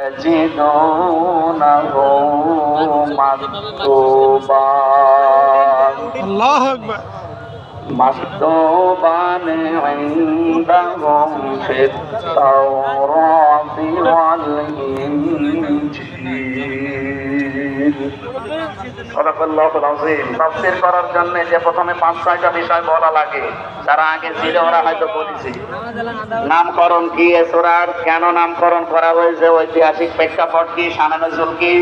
يجدونه مكتوبا الله أكبر مكتوبا عندهم في التوراة والإنجيل সাদাকাল্লাহুল আযীম। তাফসীর করার জন্য যে প্রথমে ৫-৬টা বিষয় বলা লাগে, যারা আগে ছিল ওরা হয়তো বলেছে। নামকরণ কি এ সূরার, কেন নামকরণ করা হয়েছে, ঐতিহাসিক প্রেক্ষাপট কি, শানে নজুল কি,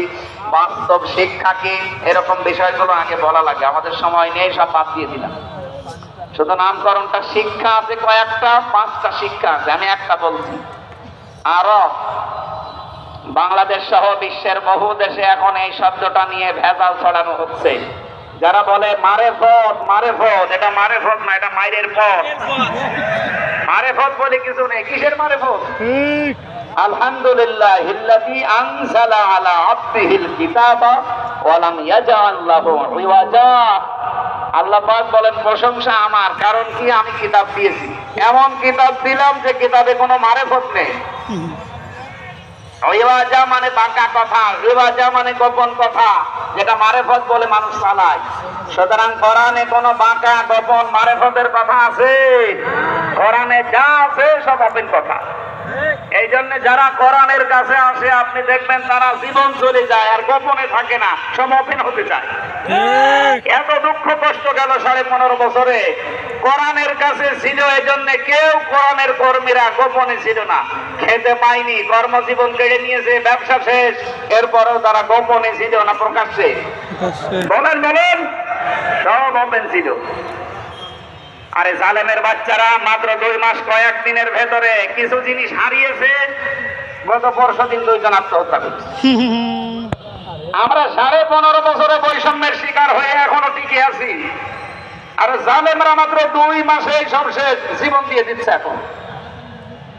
বাস্তব শিক্ষা কি, এরকম বিষয়গুলো আগে বলা লাগে। আমাদের সময় নেই, সব বাদ দিয়ে দিলাম। শুধু নামকরণটা শিক্ষা আছে কয়েকটা, 5টা শিক্ষা আছে, আমি একটা বলছি। আরব, বাংলাদেশ সহ বিশ্বের বহু দেশে এখন এই শব্দটা নিয়ে ভেজাল ছড়ানো হচ্ছে। যারা বলে মারেফত, মারেফত, এটা মারেফত না, এটা মাইরের পথ। মারেফত বলে কিছু নেই। কিসের মারেফত? আলহামদুলিল্লাহিল্লাযী আনজালা আলা আবদিহিল কিতাবা ওয়া লাম ইয়াজআল লাহু ইওয়াজা। আল্লাহ পাক বলেন প্রশংসা আমার, কারণ কি আমি কিতাব দিয়েছি, এমন কিতাব দিলাম যে কিতাবে কোনো মারেফত নেই। ইওয়াজা মানে বাঁকা কথা, ইওয়াজা মানে গোপন কথা, যেটা মারেফত বলে মানুষ চালায়। সুতরাং কোরআনে কোনো বাঁকা গোপন মারেফতের কথা আছে? কোরআনে যা আছে সব ওপেন কথা। এই জন্য যারা কোরআনের কাছে আসে আপনি দেখবেন তারা জীবন চলে যায়, আর গোপনে থাকে না, সব ওপেন হতে চায়। এত দুঃখ কষ্ট গেল 15.5 বছরে। কোরআনের কাছে ছিল, এই জন্য কেউ কোরআনের কর্মীরা গোপনে ছিল না, খেতে পায়নি, কর্মজীবন কেড়ে নিয়েছে, ব্যবসা শেষ, এরপরেও তারা গোপনে ছিল না, প্রকাশ্যে। বলেন বলেন, সব ওপেন ছিল। আরে জালেমের বাচ্চারা মাত্র 2 মাস কয়েক দিনের ভেতরে কিছু জিনিস হারিয়েছে। গত পরশুদিন 2 জন আত্মহত্যা করেছে। আমরা 15.5 বছরে বৈষম্যের শিকার হয়ে এখনো টিকে আছি, আর জালেমরা মাত্র 2 মাসে সব শেষ, জীবন দিয়ে দিচ্ছে এখন।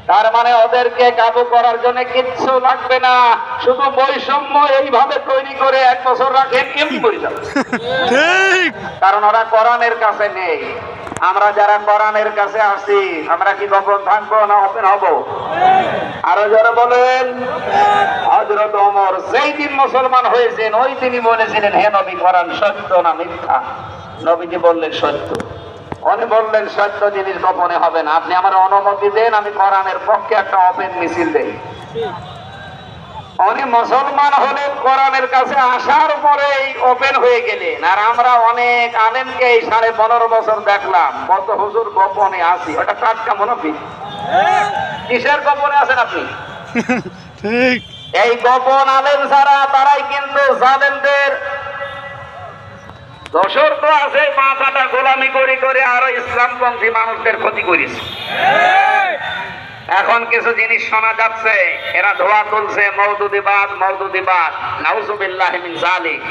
তার মানে ওদেরকে কাবু করার জন্য কিচ্ছু লাগবে না, শুধু বৈষম্য এইভাবে তৈরি করে 1 বছর রাখেন, এমনি করে যাবে। কারণ ওরা কোরআনের কাছে নেই। আমরা যারা কোরআনের কাছে আসি, আমরা কি গোপন থাকবো না ওপেন হব? আরো যারা বলেন, হযরত ওমর যেই দিন মুসলমান হয়েছেন ওই দিনই বলেছিলেন, হে নবী, কোরআন সত্য না মিথ্যা? নবীজি বললেন সত্য। উনি বললেন সত্য জিনিস গোপনে হবে না, আপনি আমার অনুমতি দেন, আমি কোরআনের পক্ষে একটা ওপেন মিছিল দেই। উনি মুসলমান হলেন, কোরআনের কাছে আসার পরেই ওপেন হয়ে গেলেন। আর আমরা অনেক আলেমকে এই 15.5 বছর দেখলাম কত হুজুর গোপনে আছি। ওটা টাটকা মুনাফিক। কিসের গোপনে আছেন আপনি? ঠিক। এই গোপন আলেম ছাড়া তারাই কিন্তু জালেমদের দোসর তো আছে, পাঁচাটা গোলামি করে করে আরো ইসলামপন্থী মানুষদের ক্ষতি করেছে। এখন কিছু জিনিস শোনা যাচ্ছে, এরা ধোয়া তুলছে, মওদুদিবাদ, মওদুদিবাদ, নাউজুবিল্লাহি মিন যালিক।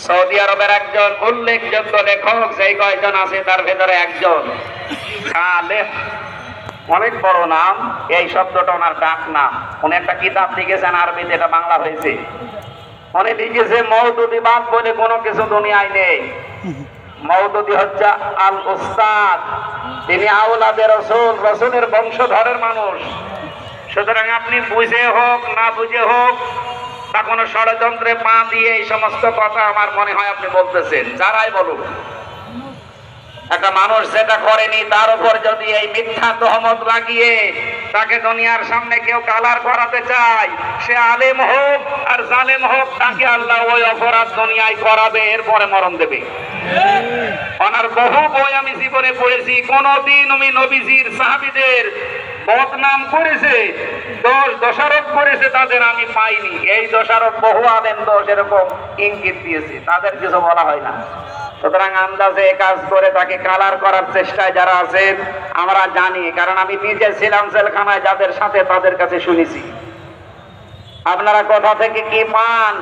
সৌদি আরবের একজন উল্লেখযোগ্য লেখক, যেই কয়জন আছে তার ভেতরে একজন খালেহ, অনেক বড় নাম, এই শব্দটা ওনার ডাক নাম। উনি একটা কিতাব লিখেছেন আরবিতে, এটা বাংলা হয়েছে। উনি লিখেছে মওদুদিবাদ বলে কোনো কিছু দুনিয়ায় নেই। মওদুদি হচ্ছে আল উস্তাদ, তিনি আওলাদে রাসূল, রাসূলের বংশধরের মানুষ। সুতরাং আপনি বুঝে হোক না বুঝে হোক বা কোনো ষড়যন্ত্রে পা দিয়ে এই সমস্ত কথা আমার মনে হয় আপনি বলতেছেন। যারাই বলুক, একটা মানুষ যেটা করেনি তার উপর যদি এই মিথ্যা তহমত লাগিয়ে তাকে দুনিয়ার সামনে কেউ কালার করাতে চায়, সে আলেম হোক আর জালেম হোক, তাকে আল্লাহ ওই অপরাধ দুনিয়ায় করাবে, এরপরে মরণ দেবে। ওনার বহু বই আমি জীবনে পড়েছি, কোনদিন উনি নবীজির সাহাবীদের বদনাম করেছে, দোষারোপ করেছে তাদের আমি পাইনি। এই দোষারোপ বহু আলেম দোষ এরকম ইঙ্গিত দিয়েছে, তাদের কিছু বলা হয় না। সুতরাং আন্দাজে কাজ করে তাকে কালার করার চেষ্টায় যারা আছেন আমরা জানি, কারণ আমি নিজে ছিলাম জেলখানায়, যাদের সাথে তাদের কাছে শুনেছি। আপনারা কোথা থেকে কি পান,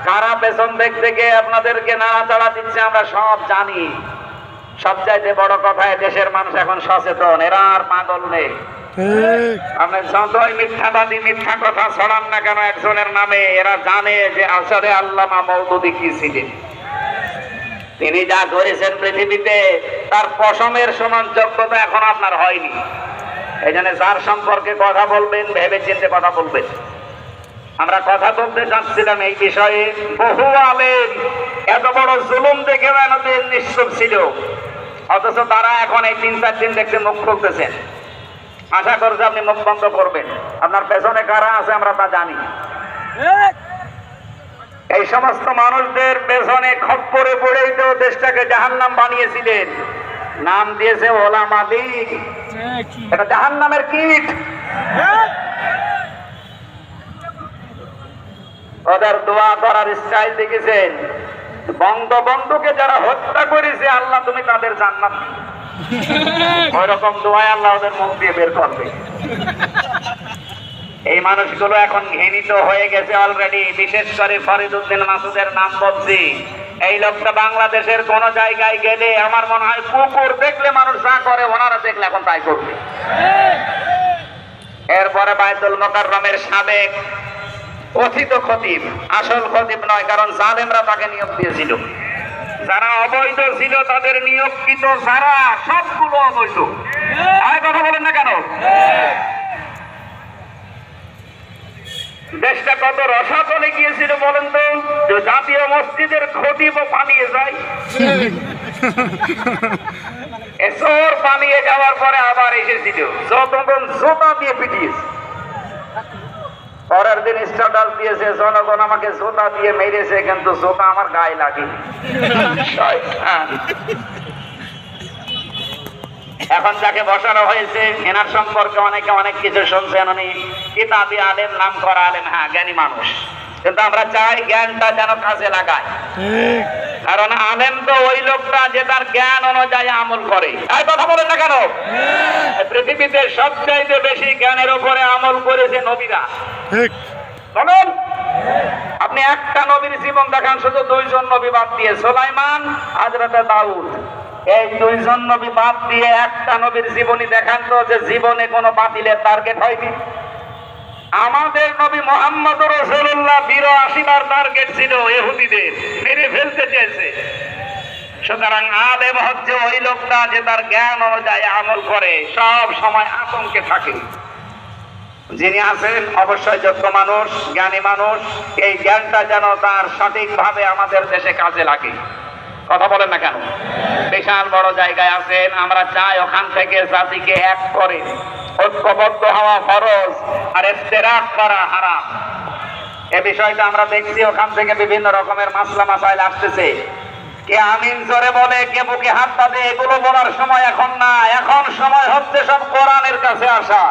কারা পেছন দিক থেকে আপনাদেরকে নাড়াচাড়া দিচ্ছে, আমরা সব জানি। সবচাইতে বড় কথা, দেশের মানুষ এখন সচেতন, এরা আর পাগল নেই। আপনি যতই মিথ্যাবাদী মিথ্যা কথা ছড়ান না কেন একজনের নামে, এরা জানে যে আসলে আল্লামা মওদুদি কি ছিলেন। তিনি যা করেছেন পৃথিবীতে, তার পশমের সমান যোগ্যতা এখন আপনার হয়নি। এই জন্য যার সম্পর্কে কথা বলবেন ভেবে চিন্তে কথা বলবেন। আমরা কথা বলতে চাচ্ছিলাম এই বিষয়ে। বহু আলেম এত বড় জুলুম দেখে এতদিন নিশ্চুপ ছিল, অথচ তারা এখন এই 3-4 দিন দেখতে মুখ খুলতেছেন। আশা করছি আপনি মুখ বন্ধ করবেন। আপনার পেছনে কারা আছে আমরা তা জানি। এই সমস্ত মানুষদের পেছনে খপ্পরে পড়েই তো দেশটাকে জাহান্নাম বানিয়েছিলেন। নাম দিয়েছে ওলামা লীগ। এটা জাহান্নামের কীট। ওদের দোয়া করার স্টাইল দেখেছেন। বঙ্গবন্ধুকে যারা হত্যা করেছে, আল্লাহ তুমি তাদের জান্নাত দিও। ওই রকম দোয়ায় আল্লাহ ওদের মুখ দিয়ে বের করবে। এই মানুষগুলো এখন ঘৃণিত হয়ে গেছে অলরেডি। বিশেষ করে ফরিদউদ্দিন মাসুদের নাম বলছি। এই লোকটা বাংলাদেশের কোন জায়গায় গেলে আমার মনে হয় কুকুর দেখলে মানুষ যা করে ওনারা দেখলে এখন তাই করবে। এরপরে বায়তুল মোকাররমের সাবেক কথিত খতিব, আসল খতিব নয়, কারণ জালেমরা তাকে নিয়োগ দিয়েছিল। যারা অবৈধ ছিল তাদের নিয়োগকৃত যারা সবগুলো অবৈধ। আর কথা বলেন না কেন? দেশটা কত রসাতলে গিয়েছিল বলেন তো, যে জাতীয় মসজিদের খতিবও পালিয়ে যায়। এসর পালিয়ে যাওয়ার পরে আবার এসেছিল, যতক্ষণ জোতা দিয়ে পিটিয়েছে। পরের দিন স্ট্যাটাস দিয়েছে, জনগণ আমাকে জোতা দিয়ে মেরেছে, কিন্তু জোতা আমার গায়ে লাগেনি। এখন যাকে বসানো হয়েছে এনার সম্পর্কে অনেকে অনেক কিছু শুনছেন। উনি কিতাবি আলেম, নাম করা আলেম, হ্যাঁ জ্ঞানী মানুষ, কিন্তু আমরা চাই জ্ঞানটা যেন কাজে লাগায়। কারণ আলেম তো ওই লোকটা যে তার জ্ঞান অনুযায়ী আমল করে। আর কথা বলেন না কেন? পৃথিবীতে সবচাইতে বেশি জ্ঞানের উপরে আমল করেছে নবীরা। বলুন, আপনি একটা নবীর জীবন দেখান, শুধু 2 জন নবী বাদ দিয়ে, সুলাইমান, হযরতে দাউদ, এই 2 জন নবী বাদ দিয়ে একটা নবীর জীবনী দেখান তো যে জীবনে কোনো বাতিলের টার্গেট হয়নি। আমাদের নবী মুহাম্মদ রাসূলুল্লাহ 82বার টার্গেট ছিল ইহুদিদের, মেরে ফেলতে চেয়েছে। সুতরাং আলেম হচ্ছে ওই লোকটা যে তার জ্ঞান অনুযায়ী আমল করে, সব সময় আতঙ্কে থাকে। যিনি আছেন অবশ্যই যোগ্য মানুষ, জ্ঞানী মানুষ, এই জ্ঞানটা যেন তার সঠিকভাবে আমাদের দেশে কাজে লাগে। কথা বলেন না কেন? বিশাল বড় জায়গায় আছেন, আমরা চাই ওখান থেকে জাতিকে এক করে ঐক্যবদ্ধ হওয়া ফরজ, আর ইফতিরাক করা হারাম। এই বিষয়টা আমরা দেখছি, ওখান থেকে বিভিন্ন রকমের মাসলা মাসাইল আসতেছে। কে আমিন জোরে বলে, কে বুকে হাত পাতে, এগুলো বলার সময় এখন না। এখন সময় হচ্ছে সব কোরআনের কাছে আসা।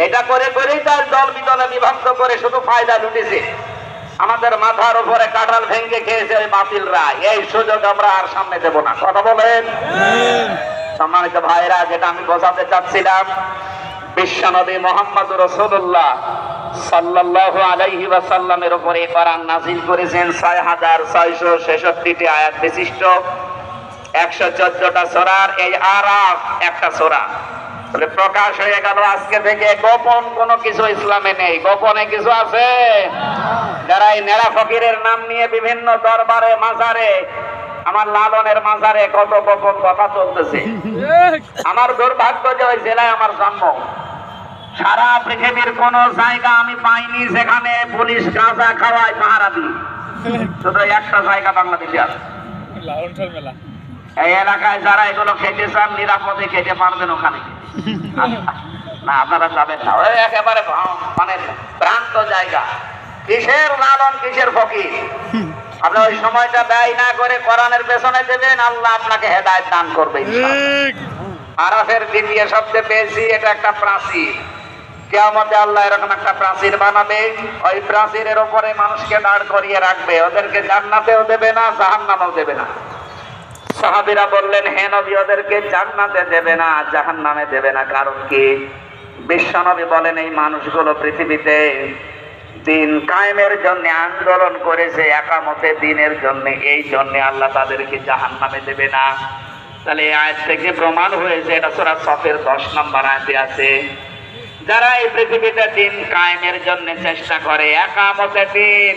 এটা করে করেই তার দল বিদলে বিভক্ত করে শুধু ফায়দা লুটেছে। আমাদের মাথার উপরে কাঁঠাল ভেঙে খেয়েছে ওই বাতিলরা। এই সুযোগ আমরা আর সামনে দেব না। কথা বলেন। সম্মানিত ভাইরা, যেটা আমি বোঝাতে চাচ্ছিলাম, বিশ্বনবী মুহাম্মদুর রাসূলুল্লাহ সাল্লাল্লাহু আলাইহি ওয়াসাল্লামের উপরে কোরআন নাযিল করেছেন 6666টি আয়াত বিশিষ্ট 114টা সূরার এই আরাফ একটা সূরা। তাহলে প্রকাশ হয়ে গেল আজকে থেকে গোপন কোনো কিছু ইসলামে নেই। গোপনে কিছু আছে? যারা এই নেড়া ফকিরের নাম নিয়ে বিভিন্ন দরবারে, মাজারে, আমার লালনের মাজারে কত গোপন কথা চলতেছে। আমার দুর্ভাগ্য যে ওই জেলায় আমার জন্ম। সারা পৃথিবীর কোন জায়গা আমি পাইনি যেখানে পুলিশ গাঁজা খাওয়ায় পাহারা দিই। শুধু একটা জায়গা বাংলাদেশে আছে। এই এলাকায় যারা এগুলো খেতে চান নিরাপদে খেতে পারবেন ওখানে। না, আপনারা যাবেন না, ওই একেবারে মানে ভ্রান্ত জায়গা। কিসের লালন, কিসের ফকির? আপনি ওই সময়টা ব্যয় না করে কোরআনের পেছনে দেবেন, আল্লাহ আপনাকে হেদায়েত দান করবে। আরাফের দ্বিতীয় শব্দে পেয়েছি, এটা একটা প্রাচীর। কিয়ামতে আল্লাহ এরকম একটা প্রাচীর বানাবে, ওই প্রাচীরের উপরে মানুষকে দাঁড় করিয়ে রাখবে। ওদেরকে জান্নাতেও দেবে না, জাহান্নামেও দেবে না। সাহাবীরা বললেন, হে নবী, ওদেরকে জান্নাতে দেবে না, জাহান্নামে দেবে না, কারণ কি? বিশ্বনবী বলেন, এই মানুষগুলো পৃথিবীতে দিন কায়েমের জন্য আন্দোলন করেছে, একামতে দিনের জন্য, এই জন্য আল্লাহ তাদেরকে জাহান্নামে দেবে না। তাহলে এই আয়াত থেকে প্রমাণ হয়েছে, এটা সূরা সফের 10 নম্বর আয়াতে আছে, যারা এই পৃথিবীতে দিন কায়েমের জন্য চেষ্টা করে, একামতে দিন,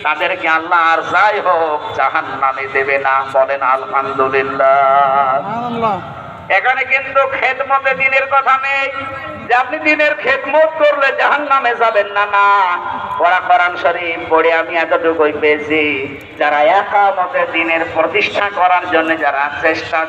তাদেরকে আল্লাহ আর যাই হোক জাহান্নামে দেবে না। বলেন আলহামদুলিল্লাহ। এখানে কিন্তু খেদমতে দিনের কথা নেই যে আপনি দিনের খেদমত করলে জাহান্নামে যাবেন না। না, ওরা কোরআন শরীফ পড়ে আমি এতটুকুই পেয়েছি, যারা একামতে দিনের প্রতিষ্ঠা করার জন্য যারা চেষ্টা